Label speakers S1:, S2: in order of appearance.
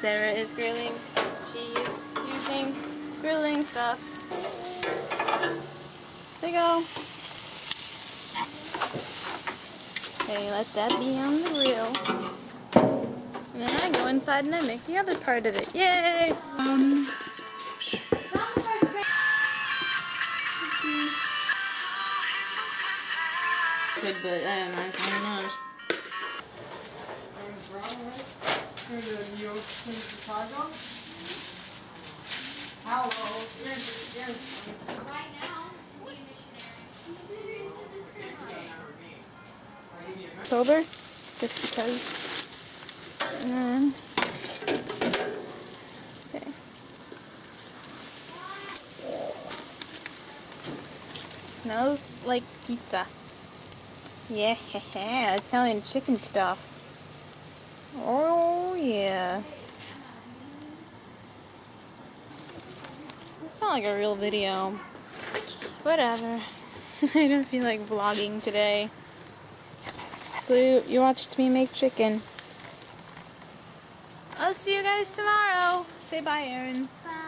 S1: Sarah is grilling. She is using grilling stuff. There you go. Okay, let that be on the grill. And then I go inside and I make the other part of it. Yay! Good, but I don't know. It's not much. October, just because. And then, okay. Smells like pizza. Yeah, Italian chicken stuff. Oh yeah. It's not like a real video. Whatever. I don't feel like vlogging today. So you watched me make chicken. I'll see you guys tomorrow. Say bye, Erin.
S2: Bye.